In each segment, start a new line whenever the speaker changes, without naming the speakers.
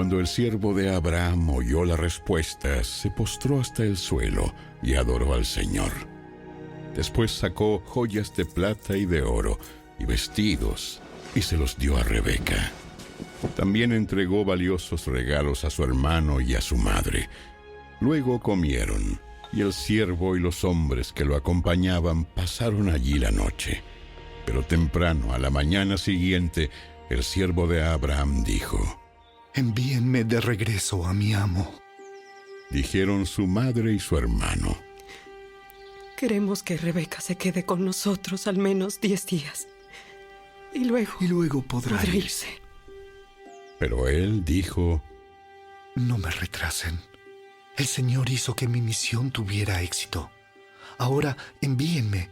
Cuando el siervo de Abraham oyó la respuesta, se postró hasta el suelo y adoró al Señor. Después sacó joyas de plata y de oro y vestidos y se los dio a Rebeca. También entregó valiosos regalos a su hermano y a su madre. Luego comieron, y el siervo y los hombres que lo acompañaban pasaron allí la noche. Pero temprano, a la mañana siguiente, el siervo de Abraham dijo:
«Envíenme de regreso a mi amo».
Dijeron su madre y su hermano:
«Queremos que Rebeca se quede con nosotros al menos 10 días. Y luego
podrá
irse».
Pero él dijo:
«No me retrasen. El Señor hizo que mi misión tuviera éxito. Ahora envíenme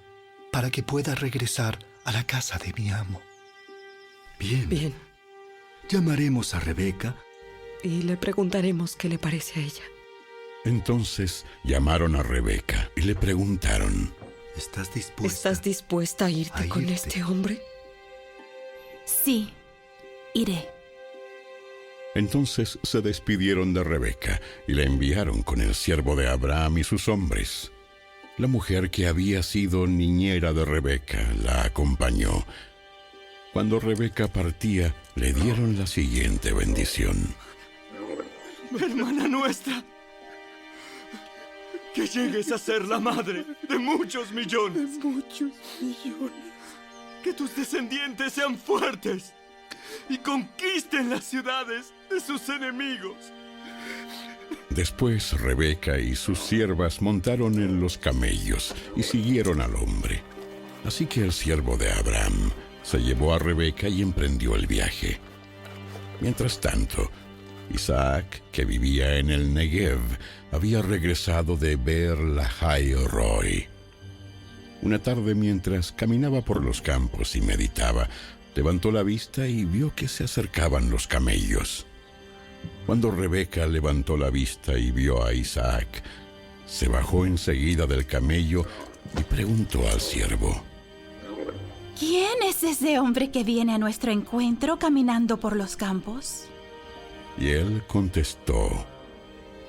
para que pueda regresar a la casa de mi amo».
Bien.
Llamaremos a Rebeca
Y le preguntaremos qué le parece a ella.
Entonces llamaron a Rebeca y le preguntaron:
¿Estás dispuesta?
¿Estás dispuesta a irte con este hombre?
Sí, iré.
Entonces se despidieron de Rebeca y la enviaron con el siervo de Abraham y sus hombres. La mujer que había sido niñera de Rebeca la acompañó. Cuando Rebeca partía, le dieron la siguiente bendición:
Hermana nuestra, que llegues a ser la madre de muchos millones. Que tus descendientes sean fuertes y conquisten las ciudades de sus enemigos.
Después Rebeca y sus siervas montaron en los camellos y siguieron al hombre. Así que el siervo de Abraham se llevó a Rebeca y emprendió el viaje. Mientras tanto, Isaac, que vivía en el Negev, había regresado de Beer-lahai-roi. Una tarde, mientras caminaba por los campos y meditaba, levantó la vista y vio que se acercaban los camellos. Cuando Rebeca levantó la vista y vio a Isaac, se bajó enseguida del camello y preguntó al siervo:
¿Quién es ese hombre que viene a nuestro encuentro caminando por los campos?
Y él contestó: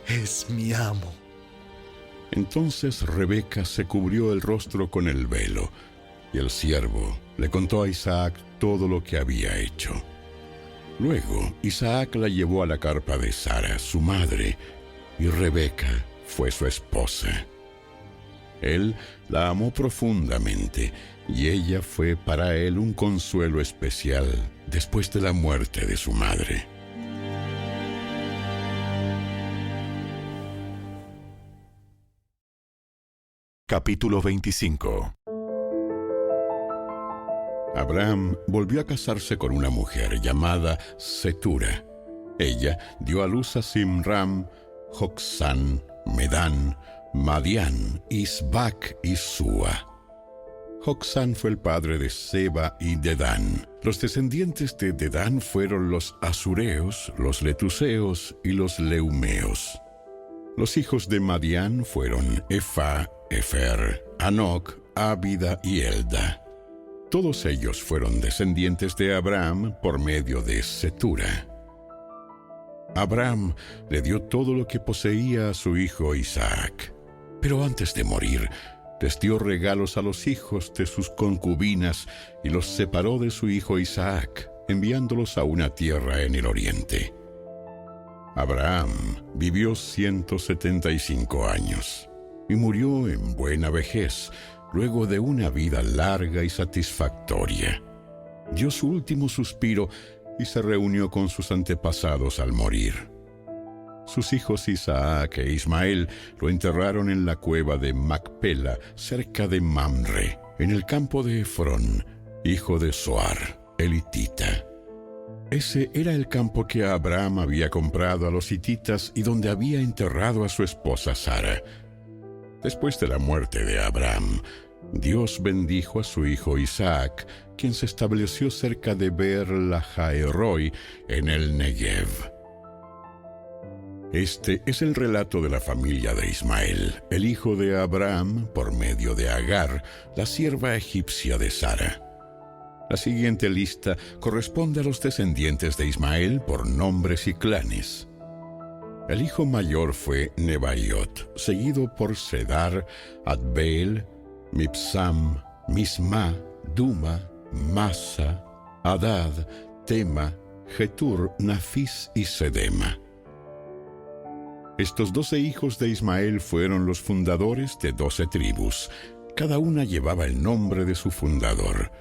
«Es mi amo».
Entonces Rebeca se cubrió el rostro con el velo, y el siervo le contó a Isaac todo lo que había hecho. Luego Isaac la llevó a la carpa de Sara, su madre, y Rebeca fue su esposa. Él la amó profundamente, y ella fue para él un consuelo especial después de la muerte de su madre.
Capítulo 25.
Abraham volvió a casarse con una mujer llamada Setura. Ella dio a luz a Simram, Joksán, Medán, Madián, Isbac y Sua. Joksán fue el padre de Seba y Dedán. Los descendientes de Dedán fueron los asureos, los letuseos y los leumeos. Los hijos de Madián fueron Efa, Efer, Anoc, Ábida y Elda. Todos ellos fueron descendientes de Abraham por medio de Setura. Abraham le dio todo lo que poseía a su hijo Isaac, pero antes de morir, les dio regalos a los hijos de sus concubinas y los separó de su hijo Isaac, enviándolos a una tierra en el oriente. Abraham vivió 175 años y murió en buena vejez, luego de una vida larga y satisfactoria. Dio su último suspiro y se reunió con sus antepasados al morir. Sus hijos Isaac e Ismael lo enterraron en la cueva de Macpela, cerca de Mamre, en el campo de Efrón, hijo de Zoar, el hitita. Ese era el campo que Abraham había comprado a los hititas y donde había enterrado a su esposa Sara. Después de la muerte de Abraham, Dios bendijo a su hijo Isaac, quien se estableció cerca de Beer-lahai-roi, en el Negev. Este es el relato de la familia de Ismael, el hijo de Abraham, por medio de Agar, la sierva egipcia de Sara. La siguiente lista corresponde a los descendientes de Ismael por nombres y clanes. El hijo mayor fue Nebaiot, seguido por Sedar, Adbeel, Mibsam, Misma, Duma, Masa, Hadad, Tema, Getur, Nafis y Sedema. Estos 12 hijos de Ismael fueron los fundadores de 12 tribus. Cada una llevaba el nombre de su fundador,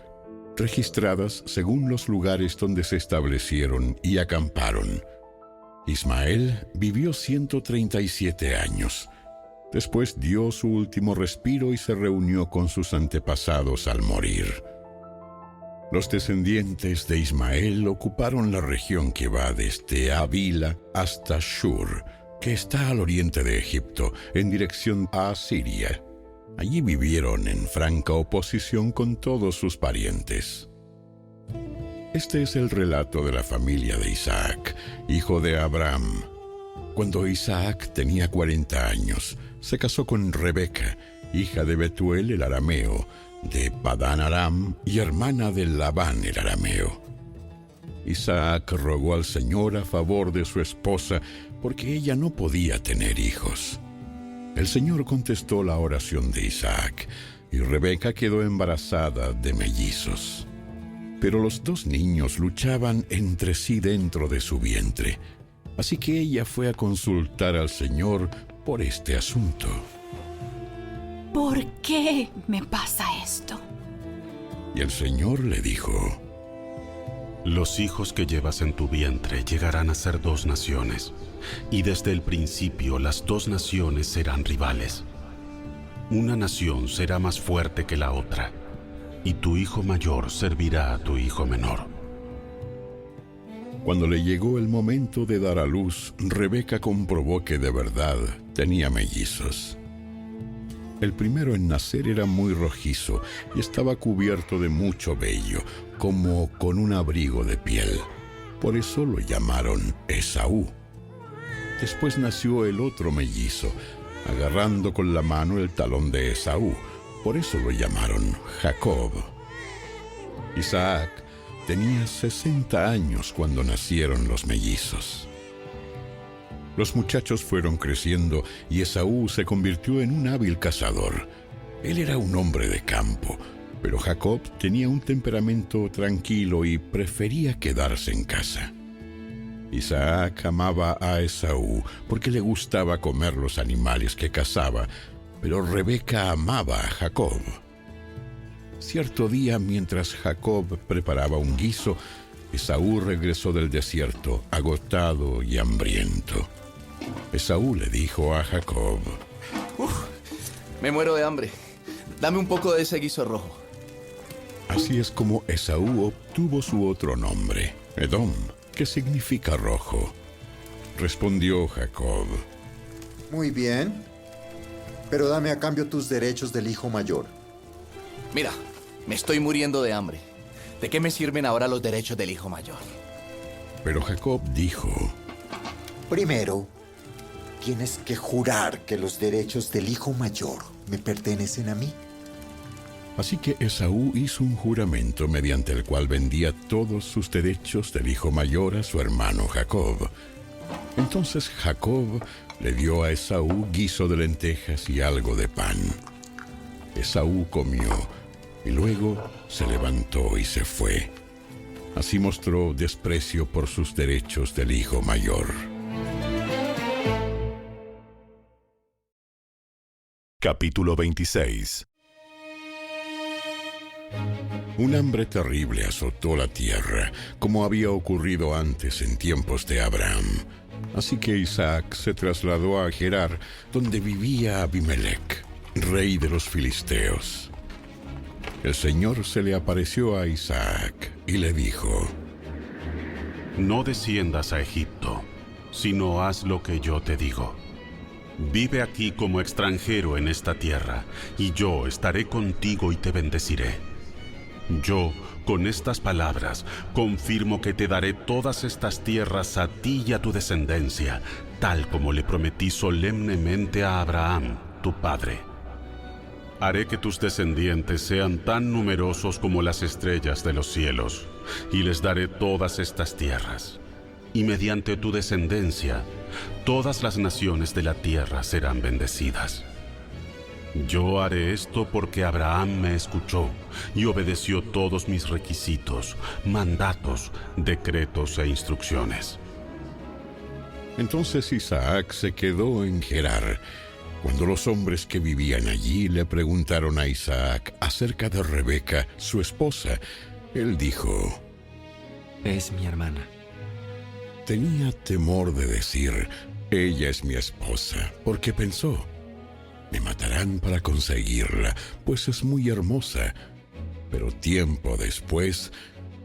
registradas según los lugares donde se establecieron y acamparon. Ismael vivió 137 años. Después dio su último respiro y se reunió con sus antepasados al morir. Los descendientes de Ismael ocuparon la región que va desde Avila hasta Shur, que está al oriente de Egipto, en dirección a Asiria. Allí vivieron en franca oposición con todos sus parientes. Este es el relato de la familia de Isaac, hijo de Abraham. Cuando Isaac tenía 40 años, se casó con Rebeca, hija de Betuel el arameo, de Padán Aram y hermana de Labán el arameo. Isaac rogó al Señor a favor de su esposa porque ella no podía tener hijos. El Señor contestó la oración de Isaac y Rebeca quedó embarazada de mellizos. Pero los 2 niños luchaban entre sí dentro de su vientre, así que ella fue a consultar al Señor por este asunto.
¿Por qué me pasa esto?
Y el Señor le dijo:
Los hijos que llevas en tu vientre llegarán a ser 2 naciones, y desde el principio las 2 naciones serán rivales. Una nación será más fuerte que la otra, y tu hijo mayor servirá a tu hijo menor.
Cuando le llegó el momento de dar a luz, Rebeca comprobó que de verdad tenía mellizos. El primero en nacer era muy rojizo y estaba cubierto de mucho vello, como con un abrigo de piel. Por eso lo llamaron Esaú. Después nació el otro mellizo, agarrando con la mano el talón de Esaú. Por eso lo llamaron Jacob. Isaac tenía 60 años cuando nacieron los mellizos. Los muchachos fueron creciendo y Esaú se convirtió en un hábil cazador. Él era un hombre de campo, pero Jacob tenía un temperamento tranquilo y prefería quedarse en casa. Isaac amaba a Esaú porque le gustaba comer los animales que cazaba, pero Rebeca amaba a Jacob. Cierto día, mientras Jacob preparaba un guiso, Esaú regresó del desierto, agotado y hambriento. Esaú le dijo a Jacob:
Me muero de hambre. Dame un poco de ese guiso rojo.
Así es como Esaú obtuvo su otro nombre, Edom, que significa rojo. Respondió Jacob:
Muy bien, pero dame a cambio tus derechos del hijo mayor.
Mira, me estoy muriendo de hambre. ¿De qué me sirven ahora los derechos del hijo mayor?
Pero Jacob dijo:
Primero, tienes que jurar que los derechos del hijo mayor me pertenecen a mí.
Así que Esaú hizo un juramento mediante el cual vendía todos sus derechos del hijo mayor a su hermano Jacob. Entonces Jacob le dio a Esaú guiso de lentejas y algo de pan. Esaú comió y luego se levantó y se fue. Así mostró desprecio por sus derechos del hijo mayor.
Capítulo 26.
Un hambre terrible azotó la tierra, como había ocurrido antes en tiempos de Abraham. Así que Isaac se trasladó a Gerar, donde vivía Abimelec, rey de los filisteos. El Señor se le apareció a Isaac y le dijo:
No desciendas a Egipto, sino haz lo que yo te digo. Vive aquí como extranjero en esta tierra, y yo estaré contigo y te bendeciré. Yo, con estas palabras, confirmo que te daré todas estas tierras a ti y a tu descendencia, tal como le prometí solemnemente a Abraham, tu padre. Haré que tus descendientes sean tan numerosos como las estrellas de los cielos, y les daré todas estas tierras. Y mediante tu descendencia, todas las naciones de la tierra serán bendecidas. Yo haré esto porque Abraham me escuchó y obedeció todos mis requisitos, mandatos, decretos e instrucciones.
Entonces Isaac se quedó en Gerar. Cuando los hombres que vivían allí le preguntaron a Isaac acerca de Rebeca, su esposa, él dijo:
Es mi hermana.
Tenía temor de decir: ella es mi esposa, porque pensó: me matarán para conseguirla, pues es muy hermosa. Pero tiempo después,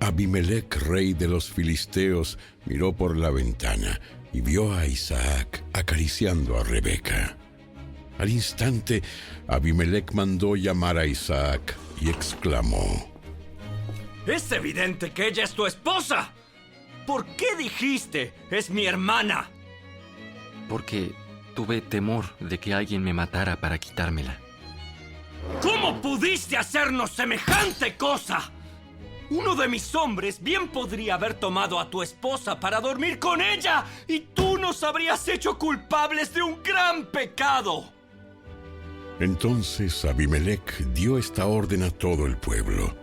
Abimelec, rey de los filisteos, miró por la ventana y vio a Isaac acariciando a Rebeca. Al instante, Abimelec mandó llamar a Isaac y exclamó:
¡Es evidente que ella es tu esposa! ¿Por qué dijiste, es mi hermana?
Porque tuve temor de que alguien me matara para quitármela.
¿Cómo pudiste hacernos semejante cosa? Uno de mis hombres bien podría haber tomado a tu esposa para dormir con ella, y tú nos habrías hecho culpables de un gran pecado.
Entonces Abimelec dio esta orden a todo el pueblo: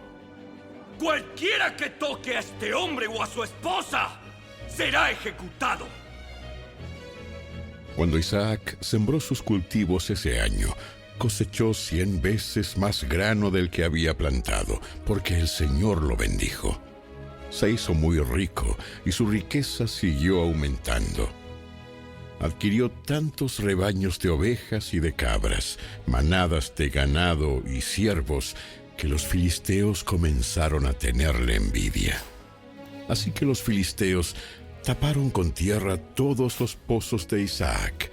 Cualquiera que toque a este hombre o a su esposa será ejecutado.
Cuando Isaac sembró sus cultivos ese año, cosechó 100 veces más grano del que había plantado, porque el Señor lo bendijo. Se hizo muy rico y su riqueza siguió aumentando. Adquirió tantos rebaños de ovejas y de cabras, manadas de ganado y ciervos, que los filisteos comenzaron a tenerle envidia. Así que los filisteos taparon con tierra todos los pozos de Isaac.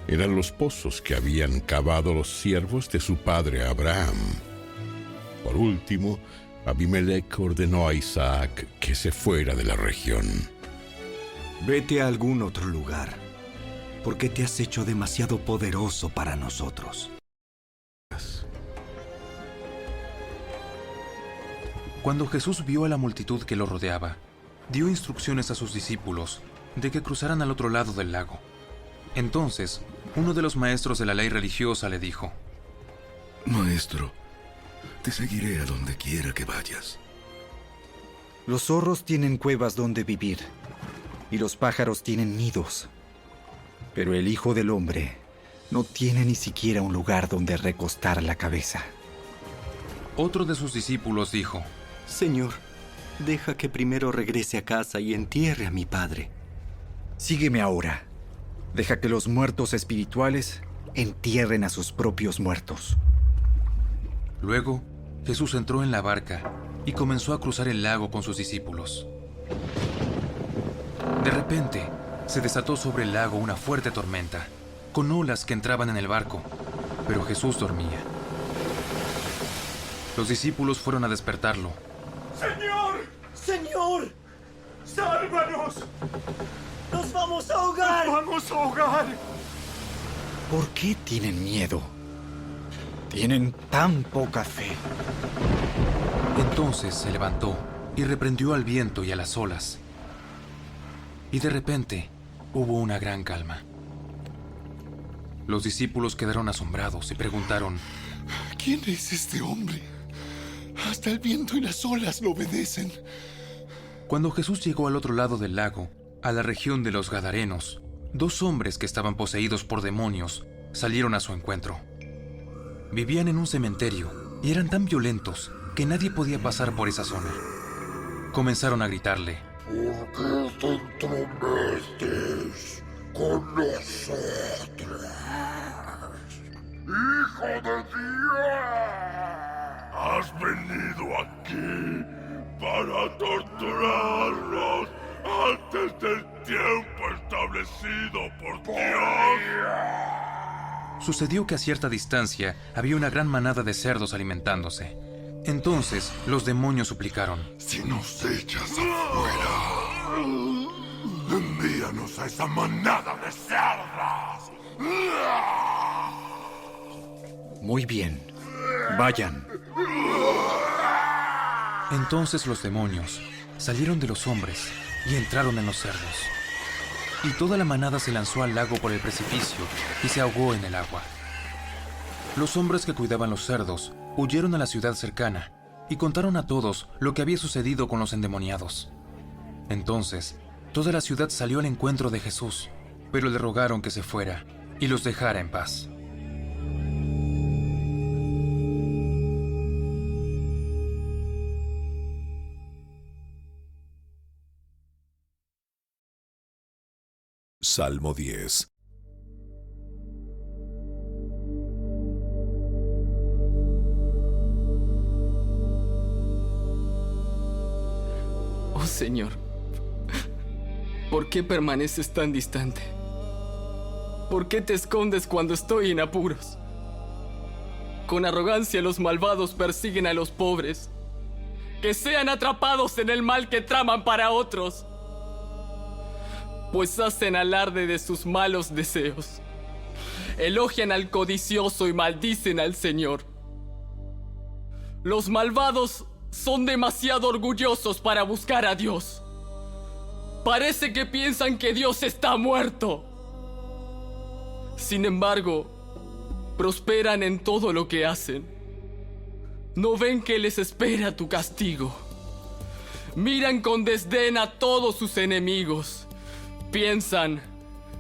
Eran los pozos que habían cavado los siervos de su padre Abraham. Por último, Abimelec ordenó a Isaac que se fuera de la región.
Vete a algún otro lugar, porque te has hecho demasiado poderoso para nosotros.
Cuando Jesús vio a la multitud que lo rodeaba, dio instrucciones a sus discípulos de que cruzaran al otro lado del lago. Entonces, uno de los maestros de la ley religiosa le dijo:
Maestro, te seguiré a donde quiera que vayas.
Los zorros tienen cuevas donde vivir, y los pájaros tienen nidos. Pero el Hijo del Hombre no tiene ni siquiera un lugar donde recostar la cabeza.
Otro de sus discípulos dijo:
Señor, deja que primero regrese a casa y entierre a mi padre.
Sígueme ahora. Deja que los muertos espirituales entierren a sus propios muertos.
Luego, Jesús entró en la barca y comenzó a cruzar el lago con sus discípulos. De repente, se desató sobre el lago una fuerte tormenta, con olas que entraban en el barco, pero Jesús dormía. Los discípulos fueron a despertarlo.
¡Señor! ¡Señor! ¡Sálvanos! ¡Nos vamos a ahogar! ¡Nos vamos a ahogar!
¿Por qué tienen miedo? Tienen tan poca fe.
Entonces se levantó y reprendió al viento y a las olas. Y de repente hubo una gran calma. Los discípulos quedaron asombrados y preguntaron:
¿Quién es este hombre? Hasta el viento y las olas lo obedecen.
Cuando Jesús llegó al otro lado del lago, a la región de los Gadarenos, 2 hombres que estaban poseídos por demonios salieron a su encuentro. Vivían en un cementerio y eran tan violentos que nadie podía pasar por esa zona. Comenzaron a gritarle:
¿Por qué te entrometes con nosotros, Hijo de Dios? Has venido aquí para torturarnos antes del tiempo establecido por Dios.
Sucedió que a cierta distancia había una gran manada de cerdos alimentándose. Entonces los demonios suplicaron:
Si nos echas afuera, envíanos a esa manada de cerdos.
Muy bien. Vayan.
Entonces los demonios salieron de los hombres y entraron en los cerdos. Y toda la manada se lanzó al lago por el precipicio y se ahogó en el agua. Los hombres que cuidaban los cerdos huyeron a la ciudad cercana y contaron a todos lo que había sucedido con los endemoniados. Entonces, toda la ciudad salió al encuentro de Jesús, pero le rogaron que se fuera y los dejara en paz.
Salmo 10.
Oh Señor, ¿por qué permaneces tan distante? ¿Por qué te escondes cuando estoy en apuros? Con arrogancia los malvados persiguen a los pobres. Que sean atrapados en el mal que traman para otros. Pues hacen alarde de sus malos deseos. Elogian al codicioso y maldicen al Señor. Los malvados son demasiado orgullosos para buscar a Dios. Parece que piensan que Dios está muerto. Sin embargo, prosperan en todo lo que hacen. No ven que les espera tu castigo. Miran con desdén a todos sus enemigos. Piensan,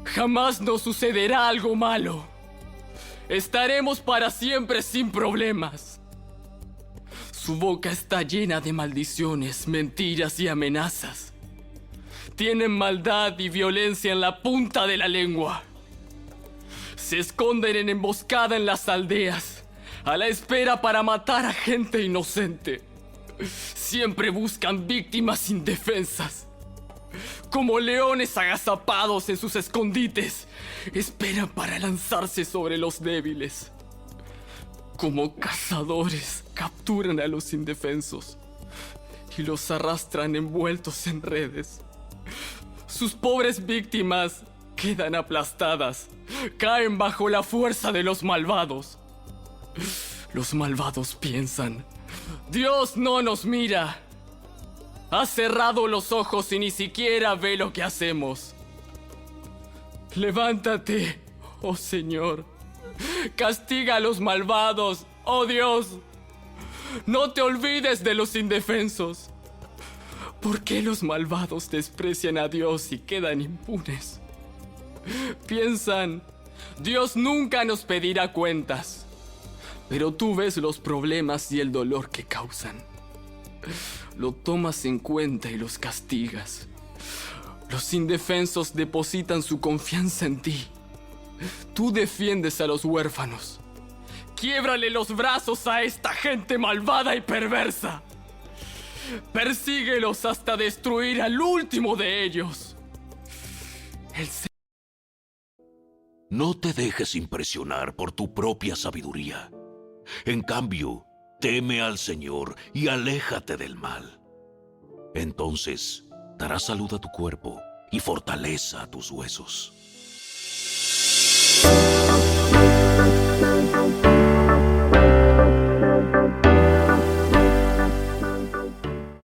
jamás nos sucederá algo malo. Estaremos para siempre sin problemas. Su boca está llena de maldiciones, mentiras y amenazas. Tienen maldad y violencia en la punta de la lengua. Se esconden en emboscada en las aldeas, a la espera para matar a gente inocente. Siempre buscan víctimas indefensas. Como leones agazapados en sus escondites, esperan para lanzarse sobre los débiles. Como cazadores, capturan a los indefensos y los arrastran envueltos en redes. Sus pobres víctimas quedan aplastadas, caen bajo la fuerza de los malvados. Los malvados piensan, Dios no nos mira. Ha cerrado los ojos y ni siquiera ve lo que hacemos. Levántate, oh Señor. Castiga a los malvados, oh Dios. No te olvides de los indefensos. ¿Por qué los malvados desprecian a Dios y quedan impunes? Piensan, Dios nunca nos pedirá cuentas. Pero tú ves los problemas y el dolor que causan. Lo tomas en cuenta y los castigas. Los indefensos depositan su confianza en ti. Tú defiendes a los huérfanos. Quiébrale los brazos a esta gente malvada y perversa. Persíguelos hasta destruir al último de ellos.
No te dejes impresionar por tu propia sabiduría. En cambio, teme al Señor y aléjate del mal. Entonces, dará salud a tu cuerpo y fortaleza a tus huesos.